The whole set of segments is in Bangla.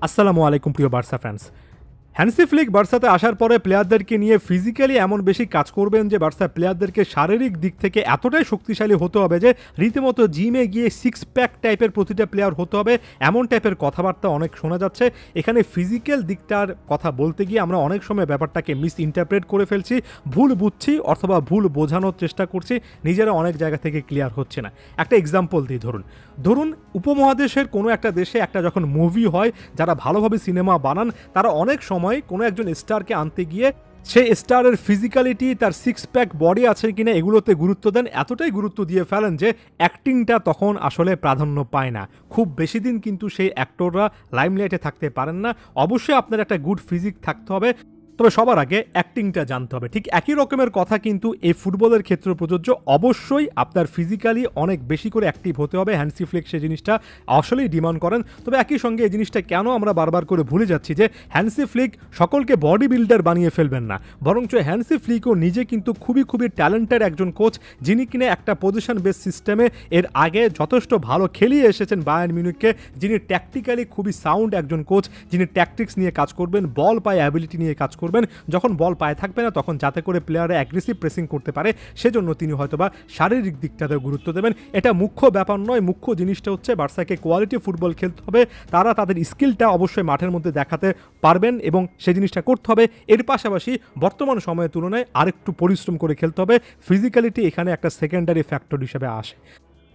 আসসালামু আলাইকুম প্রিয় বার্সা ফ্যান্স। হ্যান্সি ফ্লিক বার্সাতে আসার পরে প্লেয়ারদেরকে নিয়ে ফিজিক্যালি এমন বেশি কাজ করবেন যে বার্সা প্লেয়ারদেরকে শারীরিক দিক থেকে এতটাই শক্তিশালী হতে হবে যে রীতিমতো জিমে গিয়ে সিক্স প্যাক টাইপের প্রতিটা প্লেয়ার হতে হবে, এমন টাইপের কথাবার্তা অনেক শোনা যাচ্ছে। এখানে ফিজিক্যাল দিকটার কথা বলতে গিয়ে আমরা অনেক সময় ব্যাপারটাকে মিস ইন্টারপ্রেট করে ফেলছি, ভুল বুঝছি অথবা ভুল বোঝানোর চেষ্টা করছি, নিজেরা অনেক জায়গা থেকে ক্লিয়ার হচ্ছে না। একটা এক্সাম্পল দিই, ধরুন উপমহাদেশের কোনো একটা দেশে একটা যখন মুভি হয়, যারা ভালোভাবে সিনেমা বানান তারা অনেক সময় কোনো একজন স্টারকে আনতে গিয়ে সেই স্টারের ফিজিক্যালিটি, তার সিক্স প্যাক বডি আছে কিনা এগুলোতে গুরুত্ব দেন, এতটাই গুরুত্ব দিয়ে ফেলেন যে অ্যাক্টিংটা তখন আসলে প্রাধান্য পায় না। খুব বেশি দিন কিন্তু সেই অ্যাক্টররা লাইমলাইটে থাকতে পারেন না। অবশ্যই আপনার একটা গুড ফিজিক থাকতে হবে, তবে সবার আগে অ্যাক্টিংটা জানতে হবে। ঠিক একই রকমের কথা কিন্তু এই ফুটবলের ক্ষেত্রে প্রযোজ্য। অবশ্যই আপনার ফিজিক্যালি অনেক বেশি করে অ্যাক্টিভ হতে হবে। হ্যান্সি ফ্লিক সেই জিনিসটা আসলেই ডিমান্ড করেন। তবে একই সঙ্গে এই জিনিসটা কেন আমরা বারবার করে ভুলে যাচ্ছি যে হ্যান্সি ফ্লিক সকলকে বডি বিল্ডার বানিয়ে ফেলবেন না, বরঞ্চ হ্যান্সি ফ্লিকও নিজে কিন্তু খুবই ট্যালেন্টেড একজন কোচ, যিনি কিনা একটা পজিশন বেস সিস্টেমে এর আগে যথেষ্ট ভালো খেলিয়ে এসেছেন বায়ার্ন মিউনিখকে, যিনি ট্যাকটিক্যালি খুবই সাউন্ড একজন কোচ, যিনি ট্যাকটিক্স নিয়ে কাজ করবেন, বল পায় অ্যাবিলিটি নিয়ে কাজ করবেন। যখন বল পায়ে থাকবে না তখন যাতে করে প্লেয়াররা অ্যাগ্রেসিভ প্রেসিং করতে পারে সেজন্য তিনি হয়তোবা শারীরিক দিকটাতে গুরুত্ব দেবেন। এটা মুখ্য ব্যাপার নয়। মুখ্য জিনিসটা হচ্ছে বার্সাকে কোয়ালিটি ফুটবল খেলতে হবে, তারা তাদের স্কিলটা অবশ্যই মাঠের মধ্যে দেখাতে পারবেন এবং সেই জিনিসটা করতে হবে। এর পাশাপাশি বর্তমান সময়ের তুলনায় আরেকটু পরিশ্রম করে খেলতে হবে। ফিজিক্যালিটি এখানে একটা সেকেন্ডারি ফ্যাক্টর হিসেবে আসে।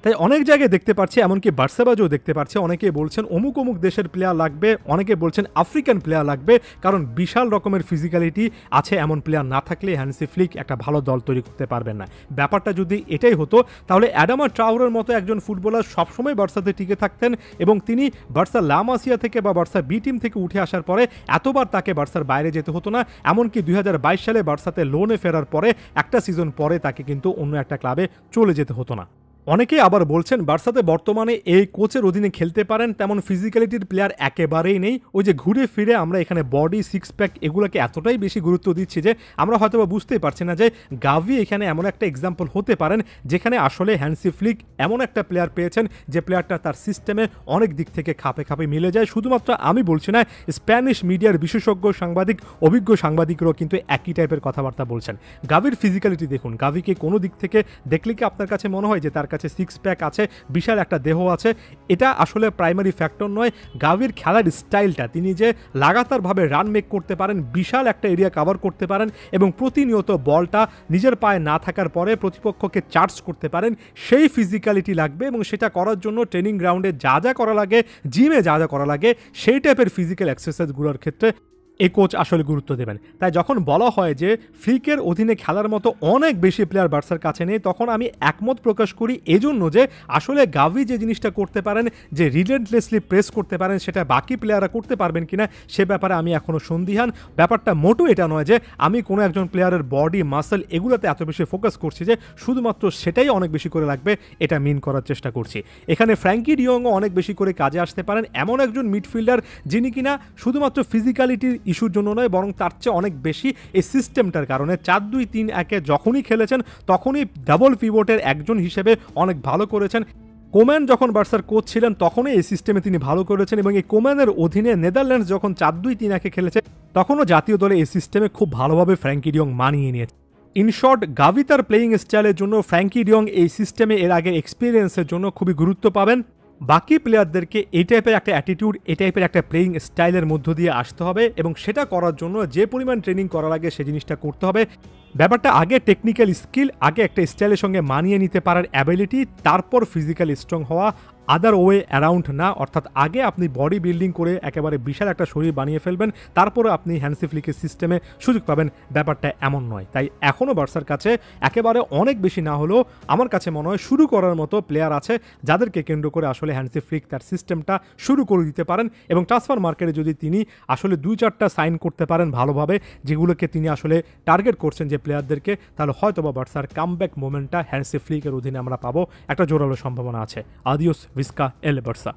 তাই অনেক জায়গায় দেখতে পাচ্ছি, এমনকি বার্সাবাজেও দেখতে পাচ্ছি, অনেকে বলছেন অমুক অমুক দেশের প্লেয়ার লাগবে, অনেকে বলছেন আফ্রিকান প্লেয়ার লাগবে, কারণ বিশাল রকমের ফিজিক্যালিটি আছে। এমন প্লেয়ার না থাকলে হ্যান্সি ফ্লিক একটা ভালো দল তৈরি করতে পারবেন না। ব্যাপারটা যদি এটাই হতো তাহলে অ্যাডামা ট্রাওরের মতো একজন ফুটবলার সবসময় বার্সাতে টিকে থাকতেন এবং তিনি বার্সা লা মাসিয়া থেকে বা বার্সা বি টিম থেকে উঠে আসার পরে এতবার তাকে বার্সার বাইরে যেতে হতো না। এমনকি 2022 সালে বার্সাতে লোনে ফেরার পরে একটা সিজন পরে তাকে কিন্তু অন্য একটা ক্লাবে চলে যেতে হতো না। অনেকেই আবার বলছেন বার্সাতে বর্তমানে এই কোচের অধীনে খেলতে পারেন তেমন ফিজিক্যালিটির প্লেয়ার একেবারেই নেই। ওই যে ঘুরে ফিরে আমরা এখানে বডি, সিক্স প্যাক এগুলোকে এতটাই বেশি গুরুত্ব দিচ্ছি যে আমরা হয়তো বা বুঝতেই পারছি না যে গাভি এখানে এমন একটা এক্সাম্পল হতে পারেন যেখানে আসলে হ্যান্সি ফ্লিক এমন একটা প্লেয়ার পেয়েছেন যে প্লেয়ারটা তার সিস্টেমে অনেক দিক থেকে খাপে খাপে মিলে যায়। শুধুমাত্র আমি বলছি না, স্প্যানিশ মিডিয়ার বিশেষজ্ঞ সাংবাদিক, অভিজ্ঞ সাংবাদিকরাও কিন্তু একই টাইপের কথাবার্তা বলছেন। গাভির ফিজিক্যালিটি দেখুন, গাভিকে কোনো দিক থেকে দেখলে কি আপনার কাছে মনে হয় যে তার কাছে সিক্স প্যাক আছে, বিশাল একটা দেহ আছে? এটা আসলে প্রাইমারি ফ্যাক্টর নয়। গাভির খেলার স্টাইলটা, তিনি যে লাগাতারভাবে রান মেক করতে পারেন, বিশাল একটা এরিয়া কভার করতে পারেন এবং প্রতিনিয়ত বলটা নিজের পায়ে না থাকার পরে প্রতিপক্ষকে চার্জ করতে পারেন, সেই ফিজিক্যালিটি লাগবে এবং সেটা করার জন্য ট্রেনিং গ্রাউন্ডে যা যা করা লাগে, জিমে যা যা করা লাগে, সেই টাইপের ফিজিক্যাল এক্সারসাইজগুলোর ক্ষেত্রে এই কোচ আসলে গুরুত্ব দেবেন। তাই যখন বলা হয় যে ফ্লিকের অধীনে খেলার মতো অনেক বেশি প্লেয়ার বার্সার কাছে নেই, তখন আমি একমত প্রকাশ করি এজন্য যে আসলে গাভি যে জিনিসটা করতে পারেন, যে রিলেন্টলেসলি প্রেস করতে পারেন, সেটা বাকি প্লেয়াররা করতে পারবেন কিনা সে ব্যাপারে আমি এখনও সন্দিহান। ব্যাপারটা মোটো এটা নয় যে আমি কোনো একজন প্লেয়ারের বডি, মাসেল এগুলোতে এত বেশি ফোকাস করছি যে শুধুমাত্র সেটাই অনেক বেশি করে লাগবে, এটা মিন করার চেষ্টা করছি। এখানে ফ্র্যাঙ্কি ডিয়ংও অনেক বেশি করে কাজে আসতে পারেন, এমন একজন মিডফিল্ডার যিনি কিনা শুধুমাত্র ফিজিক্যালিটির ইস্যুর জন্য নয়, বরং তার চেয়ে অনেক বেশি এই সিস্টেমটার কারণে 4-2-3-1-এ যখনই খেলেছেন তখনই ডাবল পিভটের একজন হিসেবে অনেক ভালো করেছেন। কোম্যান যখন বার্সার কোচ ছিলেন তখনই এই সিস্টেমে তিনি ভালো করেছেন এবং এই কোম্যানের অধীনে নেদারল্যান্ডস যখন 4-2-3-1-এ খেলেছে তখনও জাতীয় দলে এই সিস্টেমে খুব ভালোভাবে ফ্র্যাঙ্কি ডিয়ং মানিয়ে নিয়েছে। ইন শর্ট, গাভি তার প্লেয়িং স্টাইলের জন্য, ফ্র্যাঙ্কি ডিয়ং এই সিস্টেমে এর আগের এক্সপিরিয়েন্সের জন্য খুবই গুরুত্ব পাবেন। বাকি প্লেয়ারদেরকে এই টাইপের একটা অ্যাটিটিউড, এই টাইপের একটা প্লেয়িং স্টাইলের মধ্য দিয়ে আসতে হবে এবং সেটা করার জন্য যে পরিমাণ ট্রেনিং করা লাগে সে জিনিসটা করতে হবে। ব্যাপারটা আগে টেকনিক্যাল স্কিল, আগে একটা স্টাইলের সঙ্গে মানিয়ে নিতে পারার অ্যাবিলিটি, তারপর ফিজিক্যাল স্ট্রং হওয়া, আদার ওয়ে অ্যারাউন্ড না। অর্থাৎ আগে আপনি বডি বিল্ডিং করে একেবারে বিশাল একটা শরীর বানিয়ে ফেলবেন, তারপরে আপনি হ্যান্সি ফ্লিকের সিস্টেমে সুযোগ পাবেন, ব্যাপারটা এমন নয়। তাই এখনও বার্সার কাছে একেবারে অনেক বেশি না হলেও আমার কাছে মনে হয় শুরু করার মতো প্লেয়ার আছে, যাদেরকে কেন্দ্র করে আসলে হ্যান্সি ফ্লিক তার সিস্টেমটা শুরু করে দিতে পারেন এবং ট্রান্সফার মার্কেটে যদি তিনি আসলে 2-4টা সাইন করতে পারেন ভালোভাবে, যেগুলোকে তিনি আসলে টার্গেট করছেন যে প্লেয়ারদেরকে, তাহলে হয়তো বা বার্সার কামব্যাক মোমেন্টটা হ্যান্সি ফ্লিকের অধীনে আমরা পাবো, একটা জোরালো সম্ভাবনা আছে। আদিওস ভিস্কা এল বার্সা।